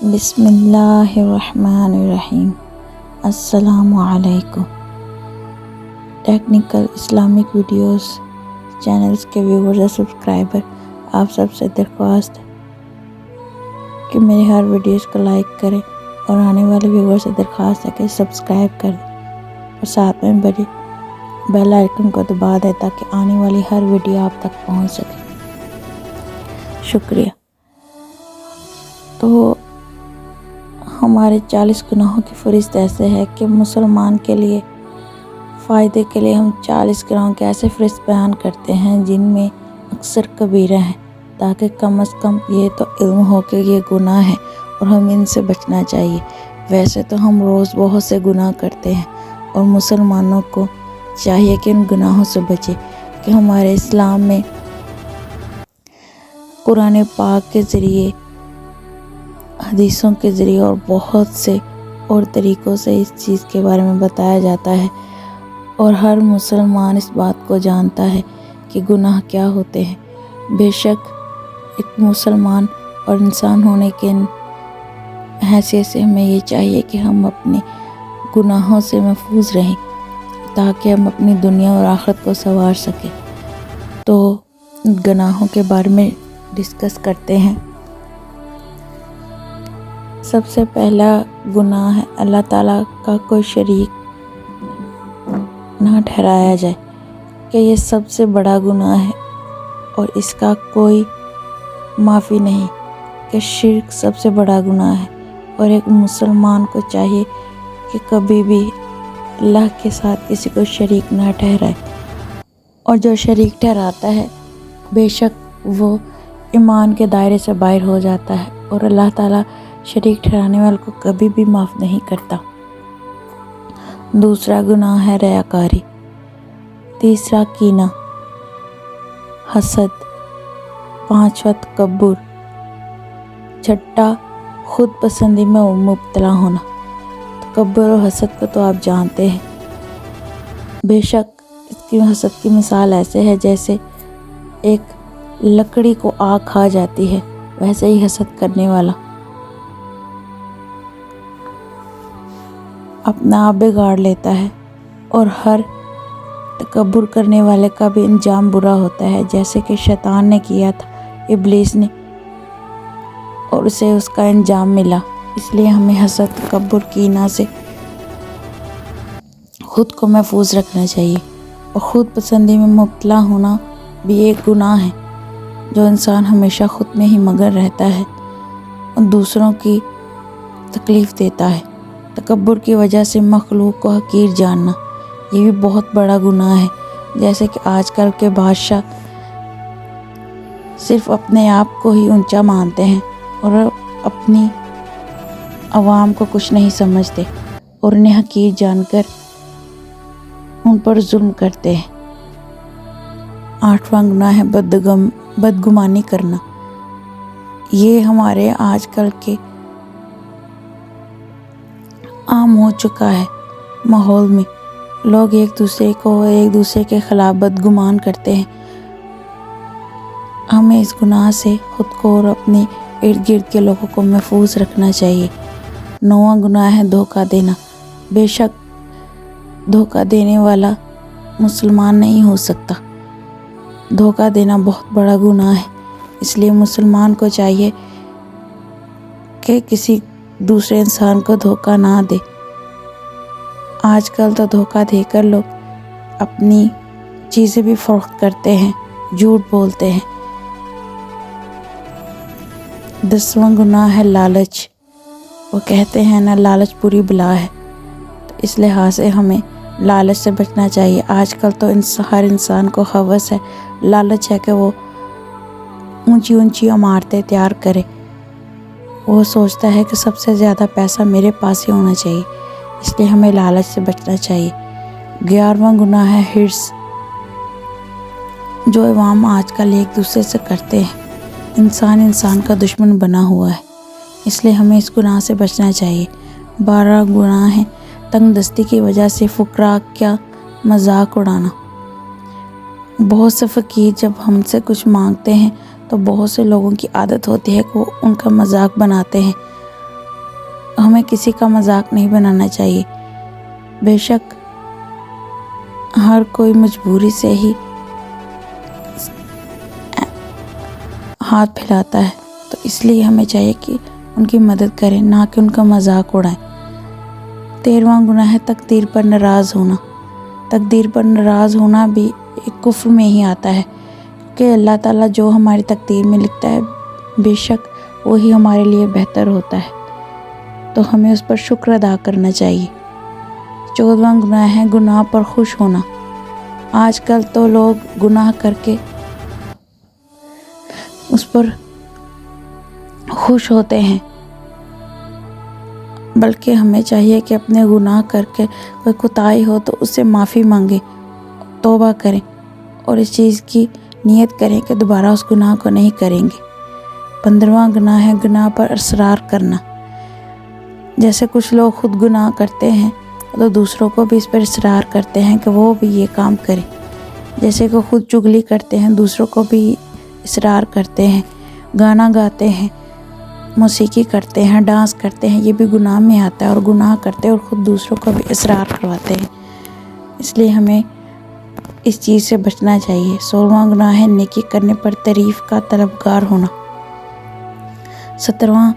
بسم اللہ الرحمن الرحیم۔ السلام علیکم۔ ٹیکنیکل اسلامک ویڈیوز چینلز کے ویورز اور سبسکرائبر، آپ سب سے درخواست ہے کہ میری ہر ویڈیوز کو لائک کریں اور آنے والے ویور سے درخواست ہے کہ سبسکرائب کر دیں اور ساتھ میں بڑی بیل آئیکن کو دبا دیں تاکہ آنے والی ہر ویڈیو آپ تک پہنچ سکے۔ شکریہ۔ تو ہمارے 40 گناہوں کی فہرست ایسے ہے کہ مسلمان کے لیے فائدے کے لیے ہم 40 گناہوں کے ایسے فہرست بیان کرتے ہیں جن میں اکثر کبیرہ ہیں، تاکہ کم از کم یہ تو علم ہو کہ یہ گناہ ہے اور ہمیں ان سے بچنا چاہیے۔ ویسے تو ہم روز بہت سے گناہ کرتے ہیں اور مسلمانوں کو چاہیے کہ ان گناہوں سے بچے، کہ ہمارے اسلام میں قرآن پاک کے ذریعے، حدیثوں کے ذریعے اور بہت سے اور طریقوں سے اس چیز کے بارے میں بتایا جاتا ہے، اور ہر مسلمان اس بات کو جانتا ہے کہ گناہ کیا ہوتے ہیں۔ بے شک ایک مسلمان اور انسان ہونے کے حیثیت سے ہمیں یہ چاہیے کہ ہم اپنے گناہوں سے محفوظ رہیں تاکہ ہم اپنی دنیا اور آخرت کو سنوار سکیں۔ تو گناہوں کے بارے میں ڈسکس کرتے ہیں۔ سب سے پہلا گناہ ہے اللہ تعالیٰ کا کوئی شریک نہ ٹھہرایا جائے، کہ یہ سب سے بڑا گناہ ہے اور اس کا کوئی معافی نہیں، کہ شرک سب سے بڑا گناہ ہے، اور ایک مسلمان کو چاہیے کہ کبھی بھی اللہ کے ساتھ کسی کو شریک نہ ٹھہرائے، اور جو شریک ٹھہراتا ہے بے شک وہ ایمان کے دائرے سے باہر ہو جاتا ہے، اور اللہ تعالیٰ شریک ٹھہرانے والے کو کبھی بھی معاف نہیں کرتا۔ دوسرا گناہ ہے ریاکاری، تیسرا کینہ، حسد، پانچواں تکبر، چھٹا خود پسندی میں مبتلا ہونا۔ تکبر اور حسد کو تو آپ جانتے ہیں۔ بے شک اس کی حسد کی مثال ایسے ہے جیسے ایک لکڑی کو آگ کھا جاتی ہے، ویسے ہی حسد کرنے والا اپنا آپ بگاڑ لیتا ہے، اور ہر تکبر کرنے والے کا بھی انجام برا ہوتا ہے، جیسے کہ شیطان نے کیا تھا، ابلیس نے، اور اسے اس کا انجام ملا۔ اس لیے ہمیں حسد، تکبر، کینہ سے خود کو محفوظ رکھنا چاہیے، اور خود پسندی میں مبتلا ہونا بھی ایک گناہ ہے، جو انسان ہمیشہ خود میں ہی مگن رہتا ہے اور دوسروں کی تکلیف دیتا ہے۔ تکبر کی وجہ سے مخلوق کو حقیر جاننا، یہ بھی بہت بڑا گناہ ہے، جیسے کہ آج کل کے بادشاہ صرف اپنے آپ کو ہی اونچا مانتے ہیں اور اپنی عوام کو کچھ نہیں سمجھتے، اور انہیں حقیر جان کر ان پر ظلم کرتے ہیں۔ آٹھواں گناہ ہے بدگمانی کرنا۔ یہ ہمارے آج کل کے عام ہو چکا ہے ماحول میں، لوگ ایک دوسرے کے خلاف بدگمان کرتے ہیں۔ ہمیں اس گناہ سے خود کو اور اپنے ارد گرد کے لوگوں کو محفوظ رکھنا چاہیے۔ نواں گناہ ہے دھوکہ دینا۔ بے شک دھوکہ دینے والا مسلمان نہیں ہو سکتا۔ دھوکہ دینا بہت بڑا گناہ ہے، اس لیے مسلمان کو چاہیے کہ کسی دوسرے انسان کو دھوکہ نہ دے۔ آج کل تو دھوکہ دے کر لوگ اپنی چیزیں بھی فروخت کرتے ہیں، جھوٹ بولتے ہیں۔ 10واں گناہ ہے لالچ۔ وہ کہتے ہیں نا، لالچ بری بلا ہے، تو اس لحاظ سے ہمیں لالچ سے بچنا چاہیے۔ آج کل تو ہر انسان کو ہوس ہے، لالچ ہے کہ وہ اونچی اونچی عمارتیں تیار کرے۔ وہ سوچتا ہے کہ سب سے زیادہ پیسہ میرے پاس ہی ہونا چاہیے، اس لیے ہمیں لالچ سے بچنا چاہیے۔ 11واں گناہ ہے حرص، جو عوام آج کل ایک دوسرے سے کرتے ہیں۔ انسان کا دشمن بنا ہوا ہے، اس لیے ہمیں اس گناہ سے بچنا چاہیے۔ 12 گناہ ہے تنگ دستی کی وجہ سے فقراء کا مذاق اڑانا۔ بہت سے فقیر جب ہم سے کچھ مانگتے ہیں تو بہت سے لوگوں کی عادت ہوتی ہے کہ وہ ان کا مذاق بناتے ہیں، ہمیں کسی کا مذاق نہیں بنانا چاہیے۔ بے شک ہر کوئی مجبوری سے ہی ہاتھ پھیلاتا ہے، تو اس لیے ہمیں چاہیے کہ ان کی مدد کریں، نہ کہ ان کا مذاق اڑائیں۔ 13واں گناہ ہے تقدیر پر ناراض ہونا۔ تقدیر پر ناراض ہونا بھی ایک کفر میں ہی آتا ہے، کہ اللہ تعالیٰ جو ہماری تقدیر میں لکھتا ہے بے شک وہی ہمارے لیے بہتر ہوتا ہے، تو ہمیں اس پر شکر ادا کرنا چاہیے۔ 14واں گناہ ہے گناہ پر خوش ہونا۔ آج کل تو لوگ گناہ کر کے اس پر خوش ہوتے ہیں، بلکہ ہمیں چاہیے کہ اپنے گناہ کر کے کوئی کوتاہی ہو تو اس سے معافی مانگیں، توبہ کریں اور اس چیز کی نیت کریں کہ دوبارہ اس گناہ کو نہیں کریں گے۔ 15واں گناہ ہے گناہ پر اصرار کرنا۔ جیسے کچھ لوگ خود گناہ کرتے ہیں تو دوسروں کو بھی اس پر اصرار کرتے ہیں کہ وہ بھی یہ کام کریں، جیسے کہ خود چغلی کرتے ہیں دوسروں کو بھی اصرار کرتے ہیں، گانا گاتے ہیں، موسیقی کرتے ہیں، ڈانس کرتے ہیں، یہ بھی گناہ میں آتا ہے، اور گناہ کرتے ہیں اور خود دوسروں کو بھی اصرار کرواتے ہیں۔ اس لیے ہمیں اس چیز سے بچنا چاہیے۔ 16واں گناہ ہے نیکی کرنے پر تعریف کا طلبگار ہونا۔ 17واں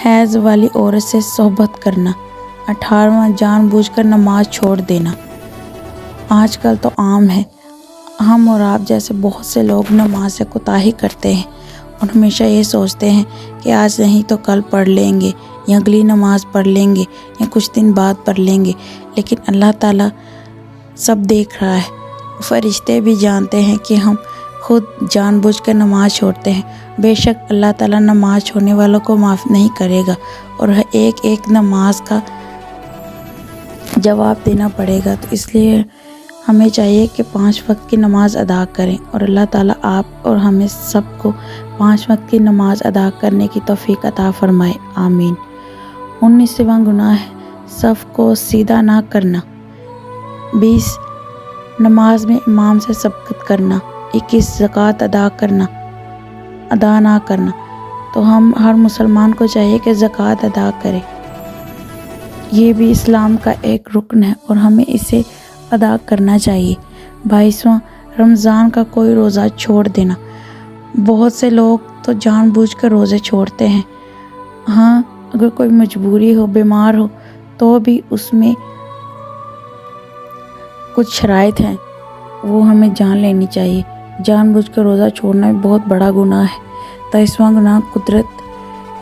حیض والی عورت سے صحبت کرنا۔ 18واں جان بوجھ کر نماز چھوڑ دینا۔ آج کل تو عام ہے، ہم اور آپ جیسے بہت سے لوگ نماز سے کوتاہی کرتے ہیں اور ہمیشہ یہ سوچتے ہیں کہ آج نہیں تو کل پڑھ لیں گے، یا اگلی نماز پڑھ لیں گے، یا کچھ دن بعد پڑھ لیں گے، لیکن اللہ تعالیٰ سب دیکھ رہا ہے۔ فرشتے بھی جانتے ہیں کہ ہم خود جان بوجھ کر نماز چھوڑتے ہیں۔ بے شک اللہ تعالیٰ نماز چھوڑنے والوں کو معاف نہیں کرے گا، اور ایک ایک نماز کا جواب دینا پڑے گا۔ تو اس لیے ہمیں چاہیے کہ 5 وقت کی نماز ادا کریں، اور اللہ تعالیٰ آپ اور ہمیں سب کو 5 وقت کی نماز ادا کرنے کی توفیق عطا فرمائے، آمین۔ 19واں گناہ ہے صف کو سیدھا نہ کرنا۔ 20 نماز میں امام سے سبقت کرنا۔ 21 زکوٰۃ ادا نہ کرنا۔ تو ہم ہر مسلمان کو چاہیے کہ زکوٰۃ ادا کرے، یہ بھی اسلام کا ایک رکن ہے اور ہمیں اسے ادا کرنا چاہیے۔ 22واں رمضان کا کوئی روزہ چھوڑ دینا۔ بہت سے لوگ تو جان بوجھ کر روزے چھوڑتے ہیں، ہاں اگر کوئی مجبوری ہو، بیمار ہو، تو بھی اس میں کچھ شرائط ہیں، وہ ہمیں جان لینی چاہیے۔ جان بوجھ کر روزہ چھوڑنا بھی بہت بڑا گناہ ہے۔ 23واں گناہ قدرت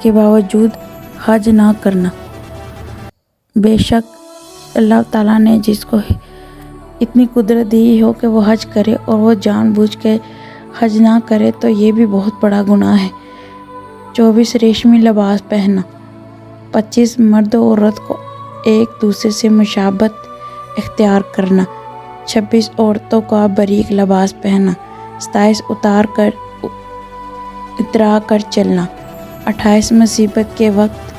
کے باوجود حج نہ کرنا۔ بے شک اللہ تعالیٰ نے جس کو اتنی قدرت دی ہو کہ وہ حج کرے اور وہ جان بوجھ کے حج نہ کرے تو یہ بھی بہت بڑا گناہ ہے۔ 24 ریشمی لباس پہننا۔ 25 مرد و عورت کو ایک دوسرے سے مشابہت اختیار کرنا۔ 26 عورتوں کا باریک لباس پہننا۔ 27 اترا کر چلنا۔ 28 مصیبت کے وقت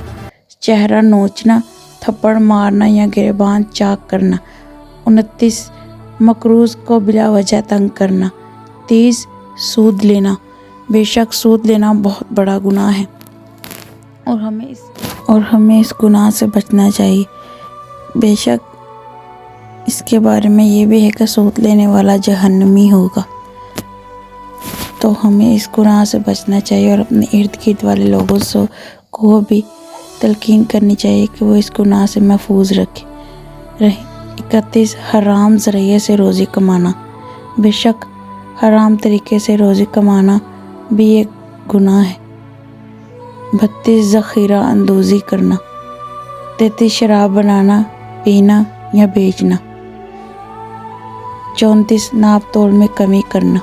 چہرہ نوچنا، تھپڑ مارنا یا گریبان چاک کرنا۔ 29 مقروض کو بلا وجہ تنگ کرنا۔ 30 سود لینا۔ بے شک سود لینا بہت بڑا گناہ ہے، اور ہمیں اس گناہ سے بچنا چاہیے۔ بے شک اس کے بارے میں یہ بھی ہے کہ سود لینے والا جہنمی ہوگا، تو ہمیں اس گناہ سے بچنا چاہیے اور اپنے ارد گرد والے لوگوں کو بھی تلقین کرنی چاہیے کہ وہ اس گناہ سے محفوظ رہیں۔ 31 حرام ذریعے سے روزی کمانا۔ بے شک حرام طریقے سے روزی کمانا بھی ایک گناہ ہے۔ 32 ذخیرہ اندوزی کرنا۔ 33 شراب بنانا، پینا یا بیچنا۔ 34 ناپ تول میں کمی کرنا۔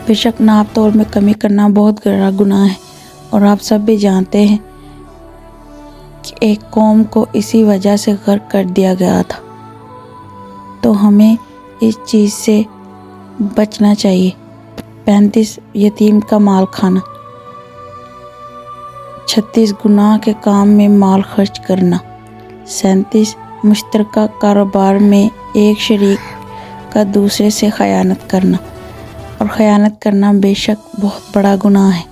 بے شک ناپ تول میں کمی کرنا بہت بڑا گناہ ہے، اور آپ سب بھی جانتے ہیں کہ ایک قوم کو اسی وجہ سے غرق کر دیا گیا تھا، تو ہمیں اس چیز سے بچنا چاہیے۔ 35 یتیم کا مال کھانا۔ 36 گناہ کے کام میں مال خرچ کرنا۔ 37 مشترکہ کاروبار میں ایک شریک کا دوسرے سے خیانت کرنا، اور خیانت کرنا بے شک بہت بڑا گناہ ہے۔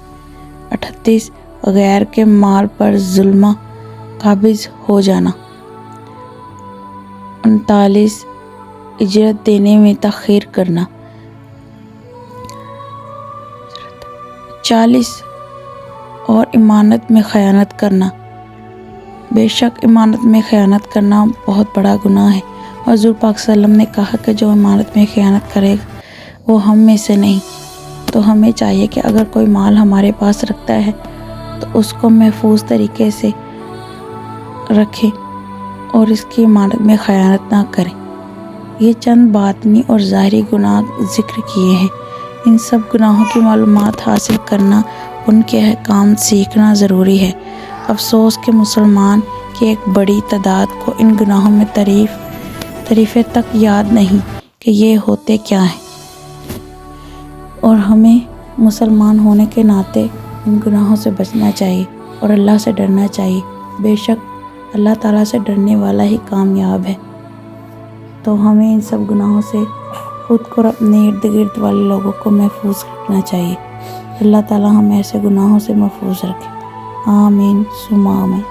38 غیر کے مال پر ظلمہ قابض ہو جانا۔ 39 اجرت دینے میں تاخیر کرنا۔ 40 اور امانت میں خیانت کرنا۔ بے شک امانت میں خیانت کرنا بہت بڑا گناہ ہے۔ حضور پاک صلی اللہ علیہ وسلم نے کہا کہ جو امانت میں خیانت کرے وہ ہم میں سے نہیں۔ تو ہمیں چاہیے کہ اگر کوئی مال ہمارے پاس رکھتا ہے تو اس کو محفوظ طریقے سے رکھیں اور اس کی امانت میں خیانت نہ کریں۔ یہ چند باطنی اور ظاہری گناہ ذکر کیے ہیں۔ ان سب گناہوں کی معلومات حاصل کرنا، ان کے احکام سیکھنا ضروری ہے۔ افسوس کہ مسلمان کی ایک بڑی تعداد کو ان گناہوں میں طریقے تک یاد نہیں کہ یہ ہوتے کیا ہیں، اور ہمیں مسلمان ہونے کے ناطے ان گناہوں سے بچنا چاہیے اور اللہ سے ڈرنا چاہیے۔ بے شک اللہ تعالیٰ سے ڈرنے والا ہی کامیاب ہے۔ تو ہمیں ان سب گناہوں سے خود کو اور اپنے ارد گرد والے لوگوں کو محفوظ رکھنا چاہیے۔ اللہ تعالیٰ ہمیں ایسے گناہوں سے محفوظ رکھے۔ آمین ثم آمین۔